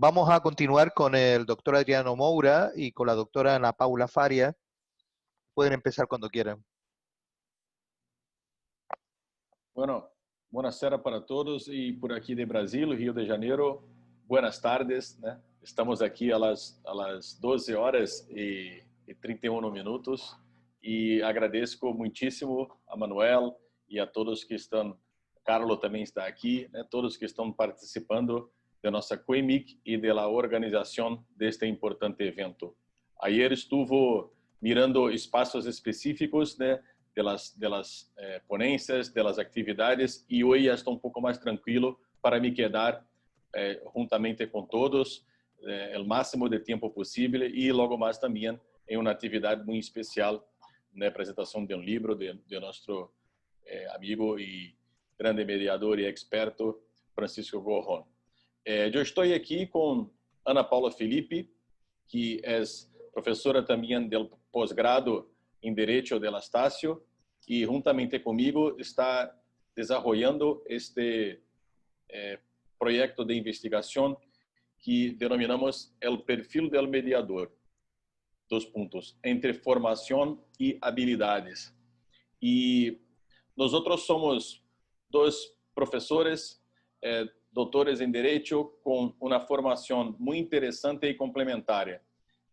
Vamos a continuar con el doctor Adriano Moura y con la doctora Ana Paula Faria. Pueden empezar cuando quieran. Bueno, buenas tardes para todos y por aquí de Brasil, Rio de Janeiro, buenas tardes, né? Estamos aqui a las 12 horas e 31 minutos e agradeço muitíssimo a Manuel e a todos que estão, Carlos também está aqui, né? Todos que estão participando da nossa COEMIC e da organização deste importante evento. Ayer estuve mirando espaços específicos, né? de las ponencias, de las actividades, y hoy ya estoy un poco más tranquilo para me quedar juntamente con todos el máximo de tiempo posible y luego más también en una actividad muy especial, la presentación de un libro de nuestro amigo y grande mediador y experto Francisco Gorrón. Yo estoy aquí con Ana Paula Felipe, que es profesora también del posgrado em Direito de Estácio e juntamente comigo está desenvolvendo este projeto de investigação que denominamos o perfil do mediador. 2 pontos, entre formação e habilidades. E nós somos 2 professores, doutores em Direito com uma formação muito interessante e complementar.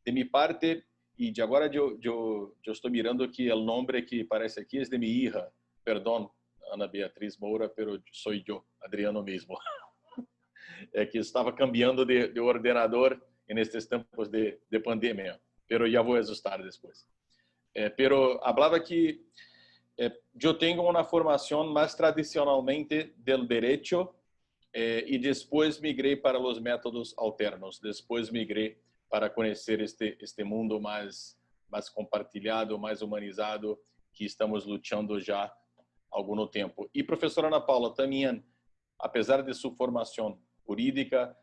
De minha parte, e de agora eu estou mirando que o nome que aparece aqui é de minha hija. Perdão, Ana Beatriz Moura, pero sou eu, Adriano mesmo. É que estava cambiando de ordenador nestes tempos de pandemia, pero já vou ajustar depois. Pero falava que eu tenho uma formação mais tradicionalmente do direito e depois migrei para os métodos alternos. Depois migrei para conhecer este mundo mais compartilhado, mais humanizado, que estamos lutando já há algum tempo. E professora Ana Paula também, apesar de sua formação jurídica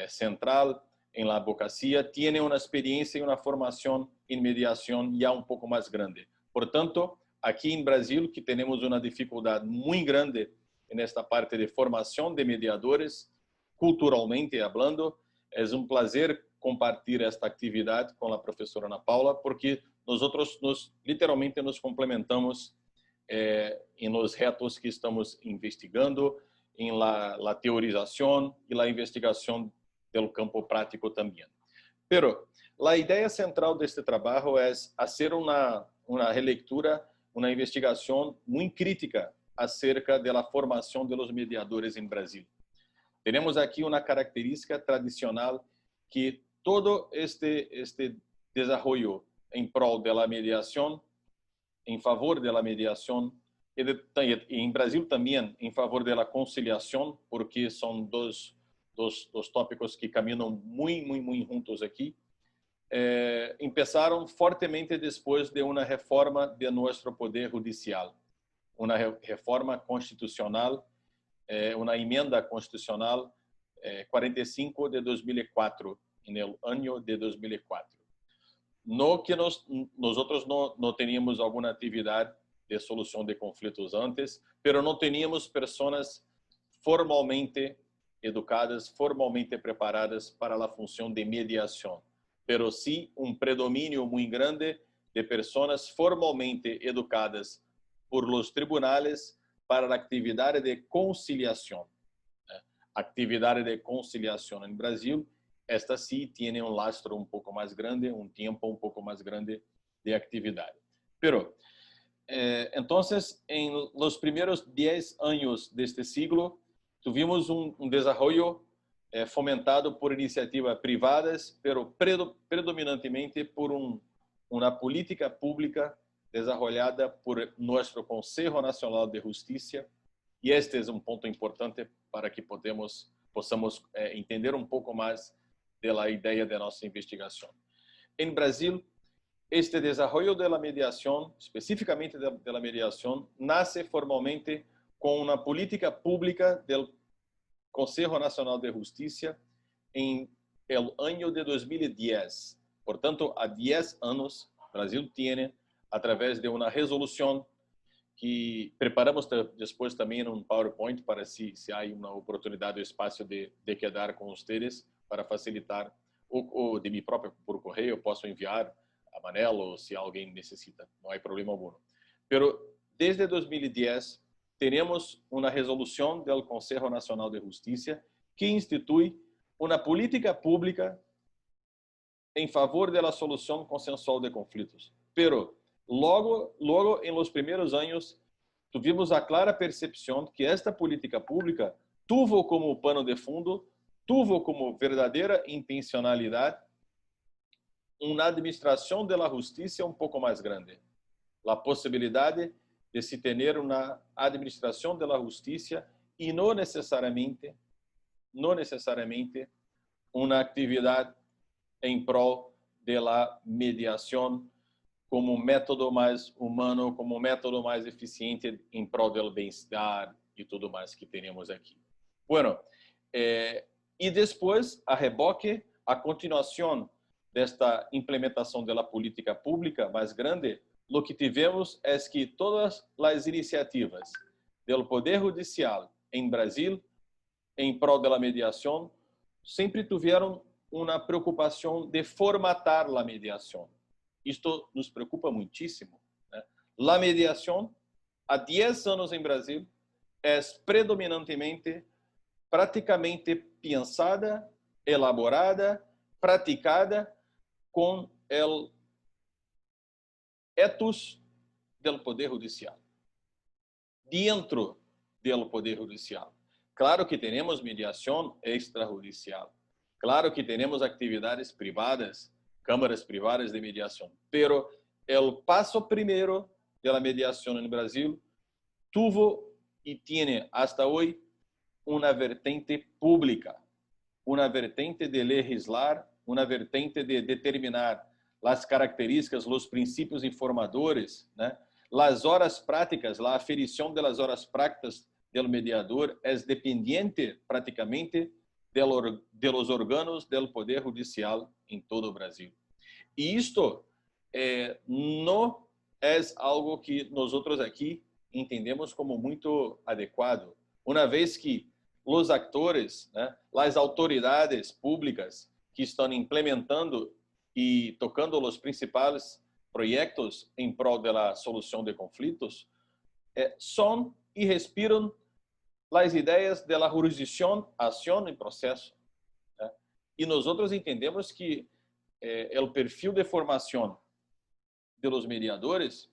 central em la advocacia, tem uma experiência e uma formação em mediação já um pouco mais grande. Portanto, aqui em Brasil, que temos uma dificuldade muito grande nesta parte de formação de mediadores, culturalmente falando, é um prazer compartilhar esta atividade com a professora Ana Paula, porque nós literalmente nos complementamos em los retos que estamos investigando, em la teorização e la investigação do campo prático também. Pero a ideia central deste trabalho é fazer uma releitura, uma investigação muito crítica acerca da formação dos mediadores em Brasil. Temos aqui uma característica tradicional que todo este desarrollo em prol da mediação, em favor da mediação, e em Brasil também em favor da conciliação, porque são dois tópicos que caminham muito juntos aqui, começaram fortemente depois de uma reforma de nosso poder judicial, uma reforma constitucional, uma emenda constitucional 45 de 2004, no ano de 2004. No que nós não teníamos alguma atividade de solução de conflitos antes, pero não teníamos pessoas formalmente educadas, formalmente preparadas para a função de mediação, pero sim predomínio muito grande de pessoas formalmente educadas por los tribunales para a atividade de conciliação. Atividade de conciliação em Brasil, esta sim tem lastro um pouco mais grande, tempo um pouco mais grande de atividade. Pero, entonces, em los primeiros 10 anos deste siglo, tivemos desenvolvimento fomentado por iniciativas privadas, pero predominantemente por uma política pública desenvolvida por nosso Conselho Nacional de Justiça, e este é ponto importante para que possamos entender um pouco mais da ideia da nossa investigação. Em Brasil, este desenvolvimento da mediação, especificamente da mediação, nasce formalmente com uma política pública do Conselho Nacional de Justiça em el ano de 2010. Portanto, há 10 anos, o Brasil tem, através de uma resolução que preparamos depois também em PowerPoint para se há uma oportunidade ou espaço de quedar com vocês, para facilitar, ou de mim próprio por correio, eu posso enviar a Manel, ou se alguém necessita, não há problema algum. Pero desde 2010 temos uma resolução do Conselho Nacional de Justiça que institui uma política pública em favor da solução consensual de conflitos. Pero logo em los primeiros anos tivemos a clara percepção que esta política pública tuvo como pano de fundo, tuvo como verdadeira intencionalidade uma administração da justiça um pouco mais grande. A possibilidade de se ter uma administração da justiça e não necessariamente uma atividade em prol da mediação como método mais humano, como método mais eficiente em prol do bem-estar e tudo mais que temos aqui. Bueno, e depois, a reboque, a continuação desta implementação da política pública mais grande, o que tivemos é que todas as iniciativas do Poder Judicial em Brasil, em prol da mediação, sempre tiveram uma preocupação de formatar a mediação. Isto nos preocupa muitíssimo, né? A mediação, há 10 anos em Brasil, é predominantemente, praticamente pensada, elaborada, praticada com o ethos do Poder Judicial. Dentro do Poder Judicial. Claro que temos mediação extrajudicial. Claro que temos atividades privadas, câmaras privadas de mediação. Pero o passo primeiro da mediação no Brasil tuvo e tem hasta hoje uma vertente pública, uma vertente de legislar, uma vertente de determinar as características, os princípios informadores, né? As horas práticas, a aferição das horas práticas do mediador é dependiente praticamente de los órgãos do Poder Judicial em todo o Brasil. E isto não é algo que nós outros aqui entendemos como muito adequado, uma vez que os atores, né, as autoridades públicas que estão implementando e tocando os principais projetos em prol da solução de conflitos, são e respiram as ideias da jurisdição, ação e processo. Né? E nós outros entendemos que o perfil de formação dos mediadores,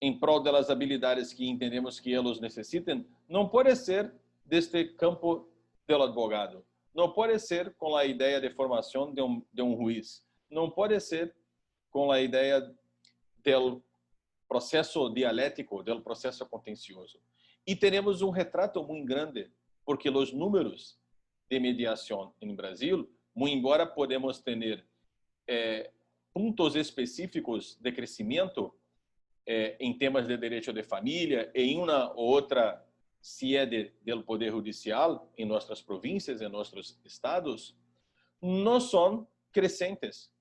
em prol das habilidades que entendemos que eles necessitam, não pode ser deste campo do advogado. Não pode ser com a ideia de formação de um juiz. Não pode ser com a ideia do processo dialético, do processo contencioso. E temos um retrato muito grande, porque os números de mediação em Brasil, muito embora podemos ter pontos específicos de crescimento em temas de direito de família e em uma ou outra sede do Poder Judicial em nossas províncias, em nossos estados, não são crescentes.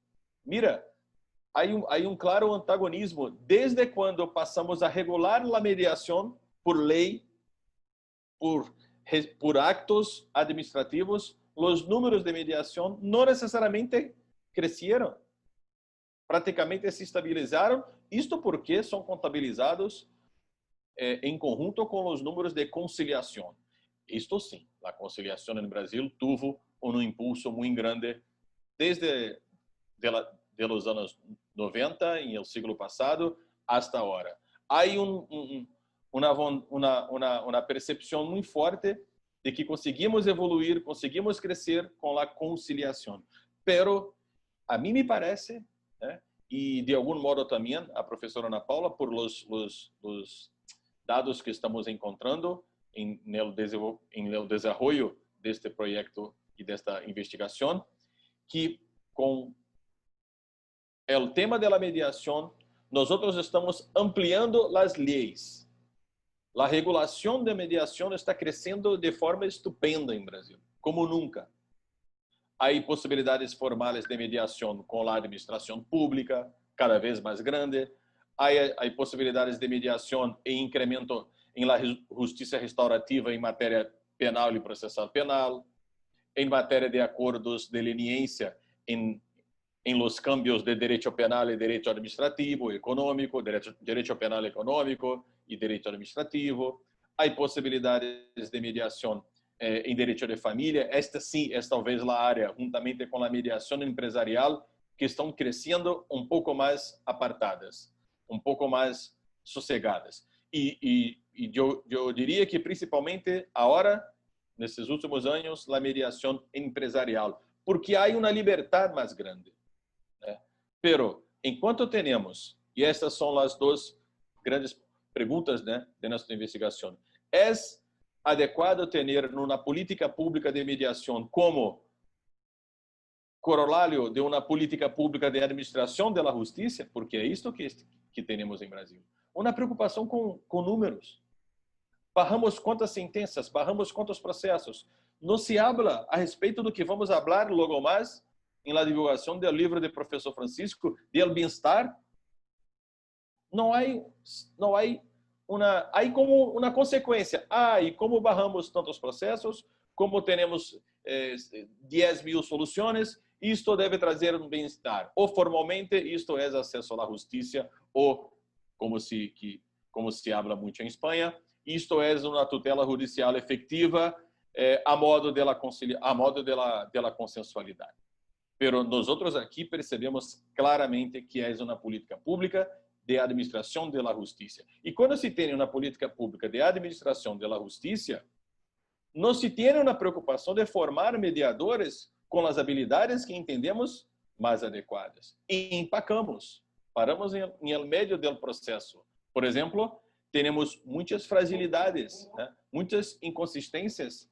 Mira, há um claro antagonismo desde quando passamos a regular a mediação por lei, por actos administrativos, os números de mediação não necessariamente cresceram. Praticamente se estabilizaram, isto porque são contabilizados em conjunto com os números de conciliação. Isto sim, a conciliação no Brasil teve um impulso muito grande desde os anos 90, em el siglo passado, hasta agora. Há uma percepção muito forte de que conseguimos evoluir, conseguimos crescer com a conciliação. Pero, a mim me parece, né, e de algum modo também a professora Ana Paula, por os dados que estamos encontrando no desenvolvimento deste projeto e desta investigação, que com o tema da mediação, nós estamos ampliando as leis. A regulação de mediação está crescendo de forma estupenda em Brasil, como nunca. Há possibilidades formais de mediação com a administração pública, cada vez mais grande. Há possibilidades de mediação e incremento em la justiça restaurativa em matéria penal e processal penal. em matéria de acordos de leniência em los cambios de direito penal e direito administrativo, econômico, direito penal econômico e direito administrativo. Há possibilidades de mediação em direito de família. Esta sim é talvez a área, juntamente com a mediação empresarial, que estão crescendo um pouco mais apartadas, um pouco mais sossegadas. E eu diria que principalmente agora, nesses últimos anos, a mediação empresarial, porque há uma liberdade mais grande. Pero, enquanto temos, e estas são as duas grandes perguntas, de nossa investigação, é adequado ter uma política pública de mediação como corolário de uma política pública de administração da justiça? Porque é isto que temos em Brasil. Uma preocupação com números. Barramos quantas sentenças, barramos quantos processos. Não se habla a respeito do que vamos falar logo mais em la divulgação do livro do professor Francisco, del bem-estar. Não há como uma consequência. E como barramos tantos processos, como temos 10.000 soluções, isto deve trazer um bem-estar. Ou formalmente, isto é acesso à justiça, ou, como se habla muito em Espanha, isto é uma tutela judicial efetiva a modo da consensualidade. Pero nós outros aqui percebemos claramente que é uma política pública de administração da justiça. E quando se tem uma política pública de administração da justiça, não se tem uma preocupação de formar mediadores com as habilidades que entendemos mais adequadas. E empacamos, paramos em meio do processo. Por exemplo, temos muitas fragilidades, muitas inconsistências,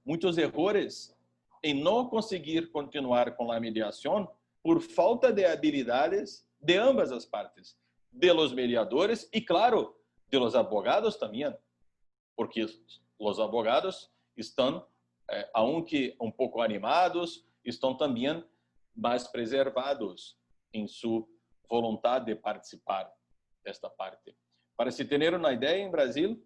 muitos erros em não conseguir continuar com a mediação por falta de habilidades de ambas as partes, de los mediadores e, claro, de los abogados também, porque os abogados estão, aunque um pouco animados, estão também mais preservados em sua vontade de participar desta parte. Para se ter uma ideia, em Brasil,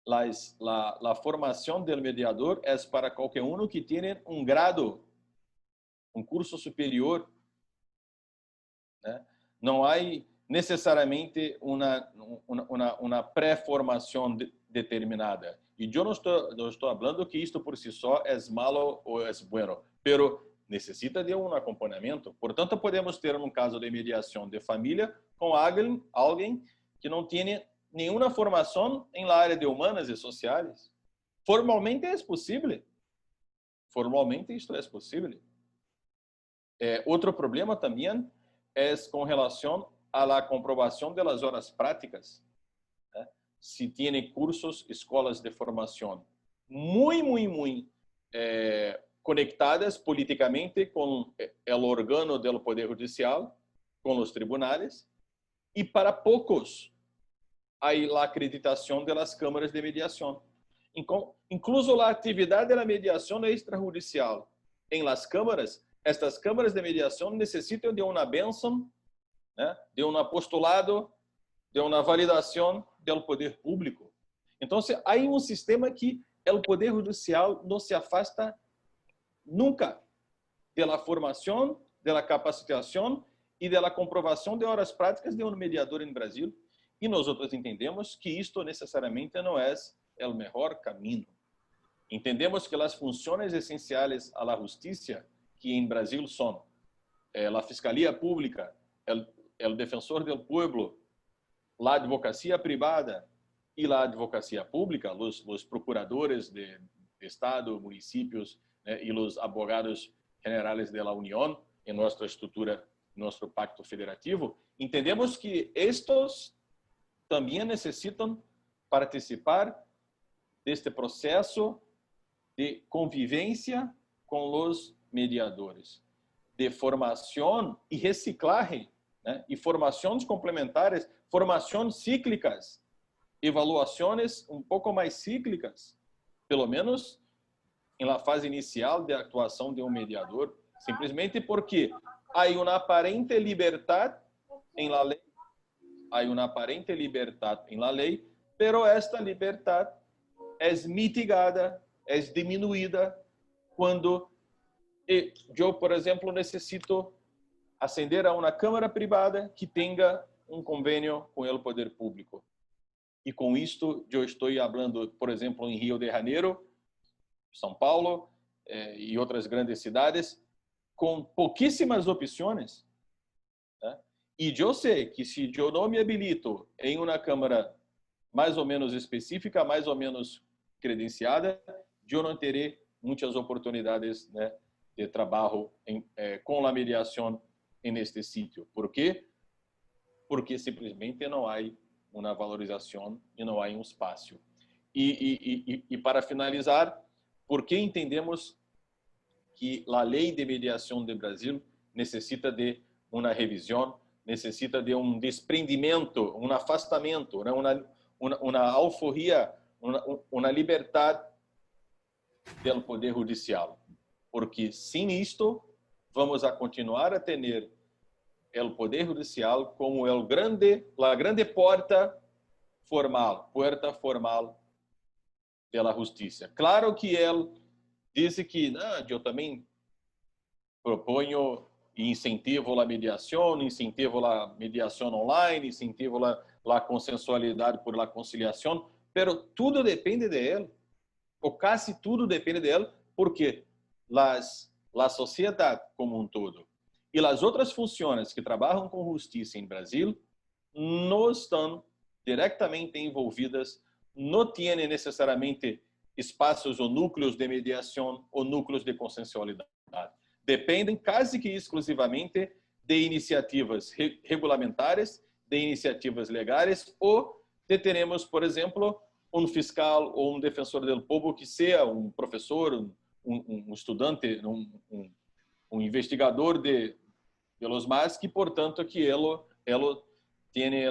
a formação do mediador é para qualquer um que tenha um grado, um curso superior. Não há necessariamente uma pré-formação determinada. E eu não estou falando que isto por si só é malo ou é bueno, pero necessita de um acompanhamento. Portanto, podemos ter um caso de mediação de família com alguém que não tem nenhuma formação em la área de humanas e sociais. Formalmente é possível. Formalmente isto é possível. Outro problema também é com relação à comprovação das horas práticas. Se tem cursos, escolas de formação muito conectadas politicamente com o órgão do Poder Judicial, com os tribunais, e para poucos há a acreditação das câmaras de mediação. Incluso a atividade da mediação extrajudicial em las câmaras, estas câmaras de mediação necessitam de uma bênção, de um apostolado, de uma validação do poder público. Então, há um sistema que o poder judicial não se afasta nunca da formação, da capacitação e da comprovação de horas práticas de um mediador em Brasil. E nós outros entendemos que isto necessariamente não é o melhor caminho. Entendemos que as funções essenciais à justiça, que em Brasil são a Fiscalia Pública, o Defensor del Pueblo, a advocacia privada e a advocacia pública, os procuradores de Estado, municípios, e os abogados generais da União, em nossa estrutura, nosso pacto federativo, entendemos que estes também necessitam participar deste processo de convivência com os mediadores, de formação e reciclagem, e formações complementares, formações cíclicas, evaluações um pouco mais cíclicas, pelo menos em la fase inicial de atuação de um mediador, simplesmente porque há uma aparente liberdade em la lei, pero esta liberdade é mitigada es diminuida cuando yo, por ejemplo, necesito ascender a una cámara privada que tenga un convenio con el poder público. Y con esto yo estoy hablando, por ejemplo, en Río de Janeiro, São Paulo y otras grandes ciudades, con poquísimas opciones. Y yo sé que si yo no me habilito en una cámara más o menos específica, más o menos credenciada, yo no tendré muchas oportunidades de trabajo con la mediación en este sitio. ¿Por qué? Porque simplesmente não há uma valorização e não há um espaço. E para finalizar, por que entendemos que a lei de mediação do Brasil necessita de uma revisão, necessita de um desprendimento, um afastamento, uma alforria, uma liberdade do poder judicial? Porque sem isto vamos a continuar a ter o poder judicial como a grande porta formal da justiça. Claro que ele disse que eu também proponho e incentivo a mediação online, incentivo a consensualidade por la conciliação, pero tudo depende de ele, ou quase tudo depende de ele, porque a sociedade como um todo e as outras funções que trabalham com justiça em Brasil não estão diretamente envolvidas, não têm necessariamente espaços ou núcleos de mediação ou núcleos de consensualidade. Dependem quase que exclusivamente de iniciativas regulamentares, de iniciativas legais ou de teremos, por exemplo, um fiscal ou um defensor do povo que seja um professor, um estudante, um investigador de los más, que portanto que ele tem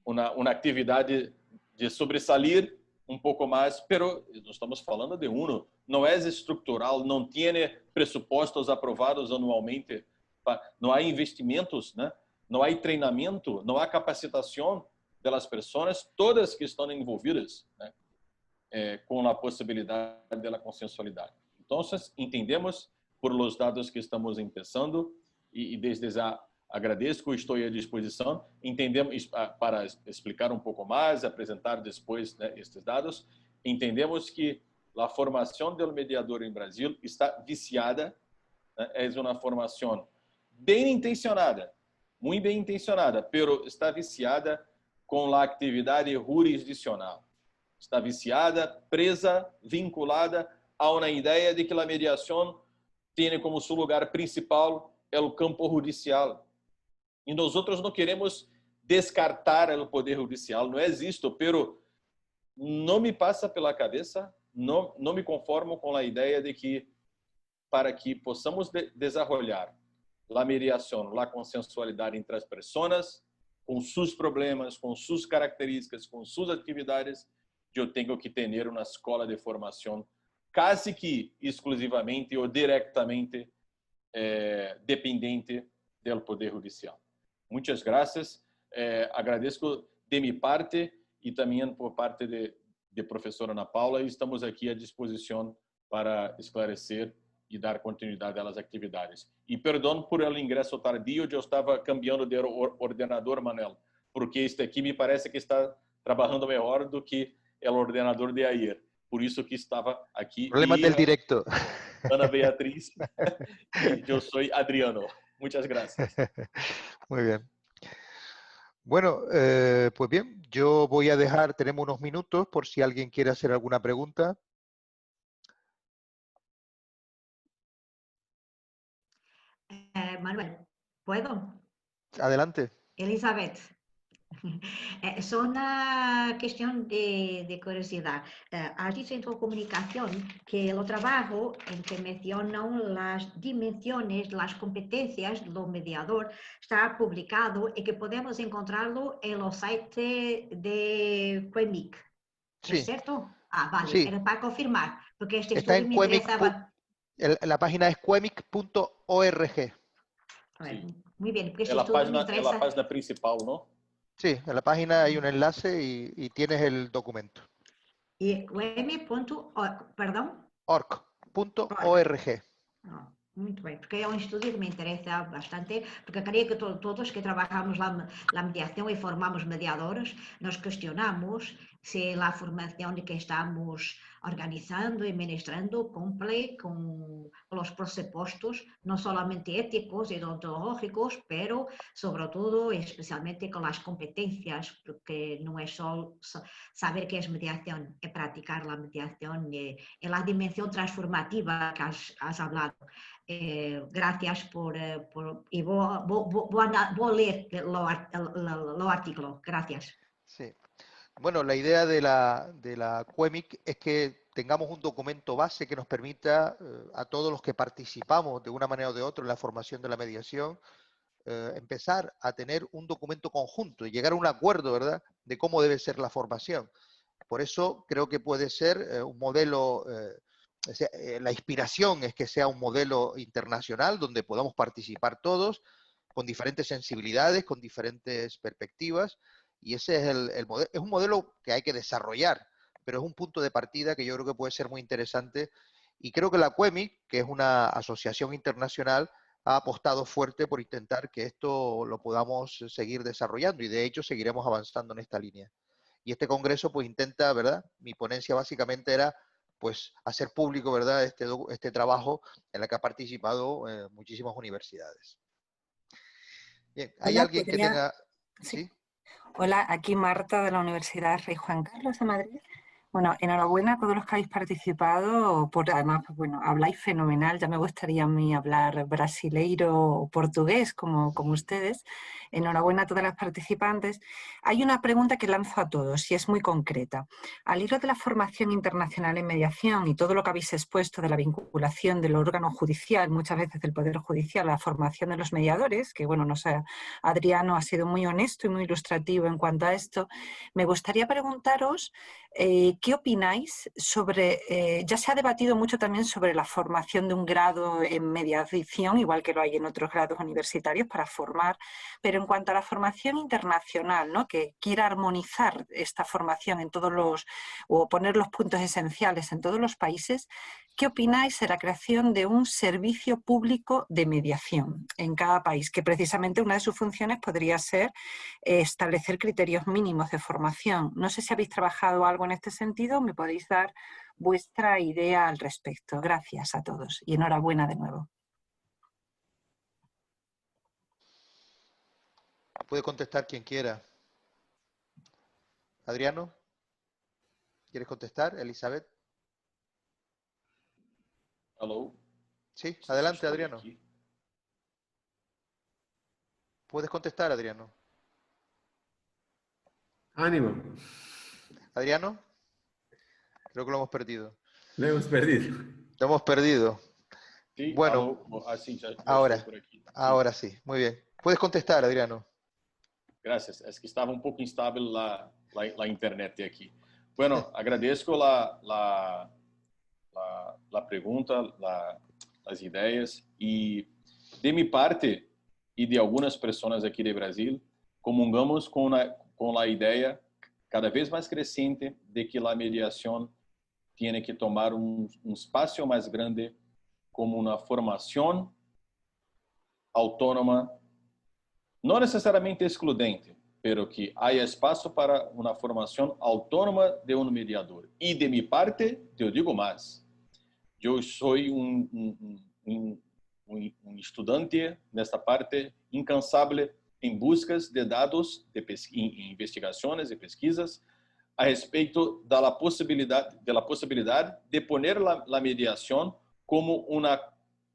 uma atividade de sobresalir um pouco mais, pero nós estamos falando de não é estrutural, não tem pressupostos aprovados anualmente, não há investimentos, não há treinamento, não há capacitação das pessoas, todas que estão envolvidas com a possibilidade da consensualidade. Então, entendemos por los dados que estamos começando e desde já agradeço, estou à disposição. Entendemos, para explicar um pouco mais, apresentar depois estes dados, entendemos que a formação do mediador em Brasil está viciada, é uma formação bem intencionada, muito bem intencionada, pero está viciada com a atividade jurisdicional. Está viciada, presa, vinculada a uma ideia de que a mediação tem como seu lugar principal o campo judicial. E nós outros não queremos descartar o poder judicial, não é isto, pero não me passa pela cabeça, não me conformo com a ideia de que para que possamos desenvolver a mediação, a consensualidade entre as pessoas, com seus problemas, com suas características, com suas atividades, eu tenho que ter uma escola de formação quase que exclusivamente ou diretamente dependente do poder judicial. Muitas graças. Agradeço de minha parte e também por parte de professora Ana Paula, e estamos aqui à disposição para esclarecer e dar continuidade às atividades. E perdão por o ingresso tardio, eu estava cambiando de ordenador, Manel, porque este aqui me parece que está trabalhando melhor do que o ordenador de ayer. Por isso que estava aqui. Problemas del directo. Ana Beatriz, y yo soy Adriano. Muchas gracias. Muy bien. Bueno, pues bien, yo voy a dejar, tenemos unos minutos por si alguien quiere hacer alguna pregunta. Manuel, ¿puedo? Adelante. Elizabeth. Es una cuestión de curiosidad. Has dicho en tu comunicación que el trabajo en que mencionan las dimensiones, las competencias del mediador está publicado y que podemos encontrarlo en el site de CUEMIC. Sí. ¿Es cierto? Vale, sí. Era para confirmar, porque este está en me CUEMIC. interesaba. La página es cuemic.org. Sí. Muy bien, porque este estudio me interesa. Es la página principal, ¿no? Sí, en la página hay un enlace y tienes el documento. Y perdão? org. Muito bem, porque é um estudo que me interessa bastante, porque creio que todos que trabajamos la mediación y formamos mediadores, nos cuestionamos si la formación que estamos organizando y ministrando cumple con los presupuestos, no solamente éticos y deontológicos, pero sobre todo, especialmente con las competencias, porque no es solo saber qué es mediación, es practicar la mediación en la dimensión transformativa que has hablado. Gracias y voy a leer el artículo. Gracias. Sí. Bueno, la idea de la CUEMIC es que tengamos un documento base que nos permita a todos los que participamos de una manera o de otra en la formación de la mediación empezar a tener un documento conjunto y llegar a un acuerdo, ¿verdad?, de cómo debe ser la formación. Por eso creo que puede ser un modelo, la inspiración es que sea un modelo internacional donde podamos participar todos con diferentes sensibilidades, con diferentes perspectivas, y ese es el modelo. Es un modelo que hay que desarrollar, pero es un punto de partida que yo creo que puede ser muy interesante, y creo que la CUEMIC, que es una asociación internacional, ha apostado fuerte por intentar que esto lo podamos seguir desarrollando, y de hecho seguiremos avanzando en esta línea. Y este congreso pues intenta, ¿verdad? Mi ponencia básicamente era pues hacer público, ¿verdad?, este trabajo en el que ha participado muchísimas universidades. Bien, ¿hay Hola, alguien que tenga...? Sí. ¿Sí? Hola, aquí Marta de la Universidad Rey Juan Carlos de Madrid. Bueno, enhorabuena a todos los que habéis participado, además, pues, bueno, habláis fenomenal, ya me gustaría a mí hablar brasileiro o portugués como ustedes. Enhorabuena a todas las participantes. Hay una pregunta que lanzo a todos y es muy concreta. Al hilo de la formación internacional en mediación y todo lo que habéis expuesto de la vinculación del órgano judicial, muchas veces del Poder Judicial, a la formación de los mediadores, que bueno, no sé, Adriano ha sido muy honesto y muy ilustrativo en cuanto a esto, me gustaría preguntaros ¿qué opináis sobre, ya se ha debatido mucho también sobre la formación de un grado en mediación, igual que lo hay en otros grados universitarios para formar, pero en cuanto a la formación internacional, ¿no?, que quiera armonizar esta formación en todos los, o poner los puntos esenciales en todos los países, ¿qué opináis de la creación de un servicio público de mediación en cada país? Que precisamente una de sus funciones podría ser establecer criterios mínimos de formación. No sé si habéis trabajado algo en este sentido, me podéis dar vuestra idea al respecto. Gracias a todos y enhorabuena de nuevo. Puede contestar quien quiera. Adriano, ¿quieres contestar? Elizabeth. Alô? Sí, adelante, Adriano. Aquí. Puedes contestar, Adriano. Ánimo. Adriano, creo que lo hemos perdido. Lo hemos perdido. Lo hemos perdido. Sí, bueno, así ya ahora, por aquí. Ahora sí, muy bien. Puedes contestar, Adriano. Gracias. Es que estaba un poco instável la internet aquí. Bueno, agradezco la pregunta, las ideas, y de mi parte y de algunas personas aquí de Brasil, comungamos con la idea cada vez más creciente de que la mediación tiene que tomar un espacio más grande como una formación autónoma, no necesariamente excludente, pero que haya espacio para una formación autónoma de un mediador. Y de mi parte, yo digo más. Yo soy un estudante nesta parte incansable en buscas de dados, de investigaciones, de pesquisas a respeito de la posibilidad de poner la mediación como una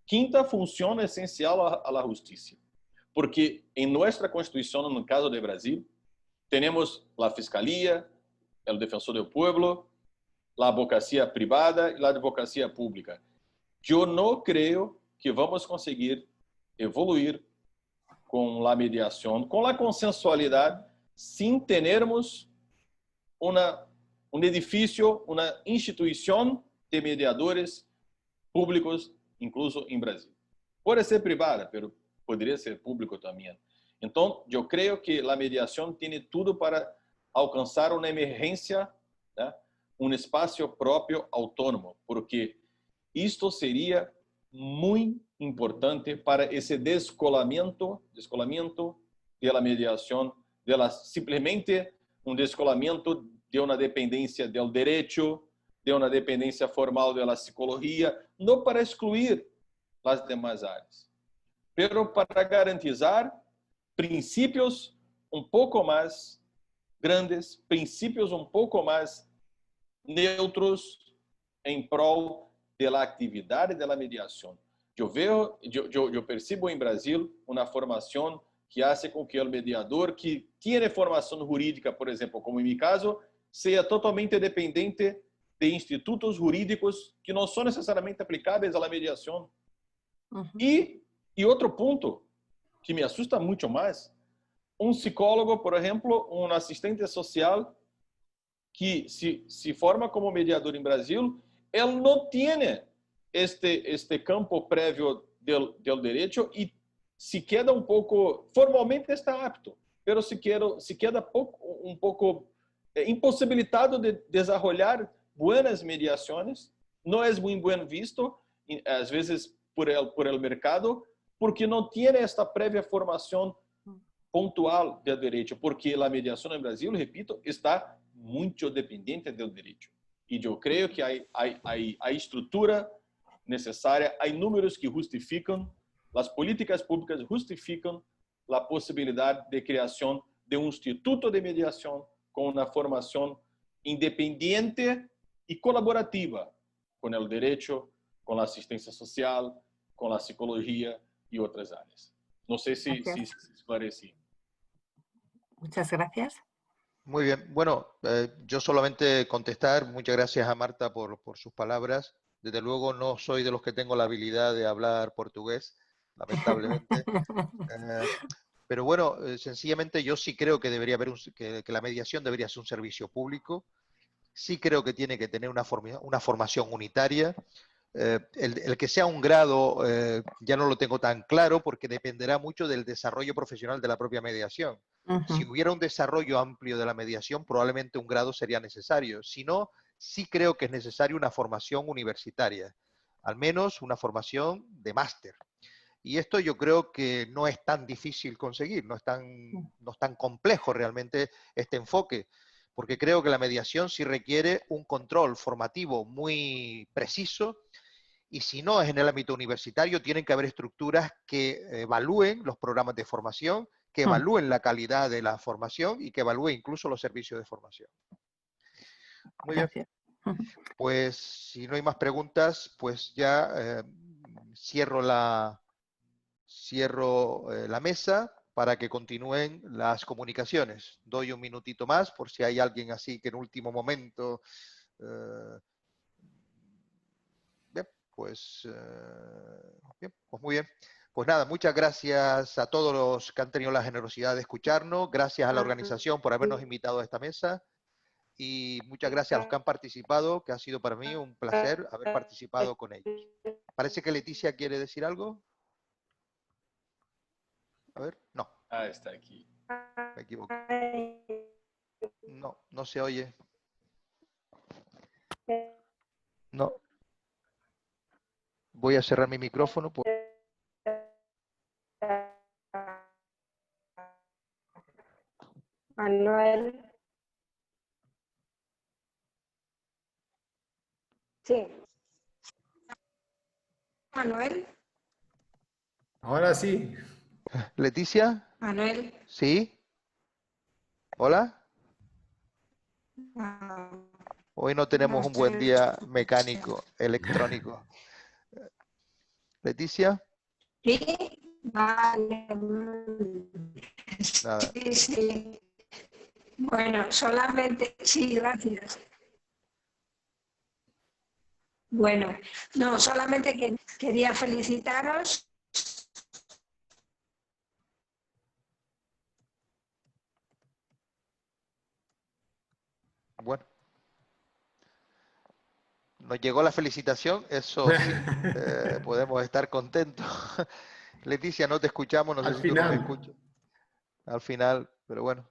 quinta función esencial a la justicia. Porque en nuestra Constitución, en el caso de Brasil, tenemos la Fiscalía, el Defensor del Pueblo, la abogacía privada y la advocacia pública. Yo no creo que vamos conseguir evoluir con la mediación, con la consensualidad, sin tenermos un edificio, una institución de mediadores públicos, incluso en Brasil. Puede ser privada, pero podría ser público también. Entonces, yo creo que la mediación tiene todo para alcanzar una emergencia, ¿no?, um espaço próprio autônomo, porque isto seria muito importante para esse descolamento da mediação, simplesmente um descolamento de uma dependência do direito, de uma dependência formal da psicologia, não para excluir as demais áreas, pero para garantizar princípios um pouco mais grandes, princípios um pouco mais neutros em prol da atividade da mediação. Eu percebo em Brasil uma formação que hace com que o mediador que tem formação jurídica, por exemplo, como em meu caso, seja totalmente dependente de institutos jurídicos que não são necessariamente aplicáveis à mediação. E outro ponto que me assusta muito mais, um psicólogo, por exemplo, um assistente social que se forma como mediador em Brasil, ele não tem este campo prévio do direito e se queda um pouco, formalmente está apto, mas se queda um pouco impossibilitado de desenvolver boas mediações, não é muito bem visto, às vezes por el mercado, porque não tem esta prévia formação pontual do direito, porque a mediação no Brasil, repito, está muito dependente do direito. E eu creio que há estrutura necessária, há números que justificam, as políticas públicas justificam a possibilidade de criação de um instituto de mediação com uma formação independente e colaborativa com o direito, com a assistência social, com a psicologia e outras áreas. Não sei se esclareci. Muchas gracias. Muy bien. Bueno, yo solamente contestar. Muchas gracias a Marta por sus palabras. Desde luego no soy de los que tengo la habilidad de hablar portugués, lamentablemente. Pero bueno, sencillamente yo sí creo que debería haber que la mediación debería ser un servicio público. Sí creo que tiene que tener una formación unitaria. El que sea un grado ya no lo tengo tan claro porque dependerá mucho del desarrollo profesional de la propia mediación. Si hubiera un desarrollo amplio de la mediación, probablemente un grado sería necesario. Si no, sí creo que es necesaria una formación universitaria, al menos una formación de máster. Y esto yo creo que no es tan difícil conseguir, no es tan complejo realmente este enfoque, porque creo que la mediación sí requiere un control formativo muy preciso. Y si no es en el ámbito universitario, tienen que haber estructuras que evalúen los programas de formación, que evalúen la calidad de la formación y que evalúen incluso los servicios de formación. Muy bien. Pues si no hay más preguntas, pues ya cierro la mesa para que continúen las comunicaciones. Doy un minutito más por si hay alguien así que en último momento... Pues muy bien. Pues nada, muchas gracias a todos los que han tenido la generosidad de escucharnos. Gracias a la organización por habernos invitado a esta mesa. Y muchas gracias a los que han participado, que ha sido para mí un placer haber participado con ellos. Parece que Leticia quiere decir algo. A ver, no. Ah, está aquí. Me equivoco. No, no se oye. No. Voy a cerrar mi micrófono. Manuel. Sí. Manuel. Ahora sí. Leticia. Manuel. ¿Sí? ¿Hola? Hoy no tenemos un buen día mecánico, electrónico. ¿Leticia? Sí, vale. Nada. Sí, sí. Bueno, solamente, sí, gracias. Bueno, no, solamente que quería felicitaros. Bueno. Nos llegó la felicitación, eso sí, podemos estar contentos. Leticia, no te escuchamos, no sé si tú nos escuchas. Al final, pero bueno.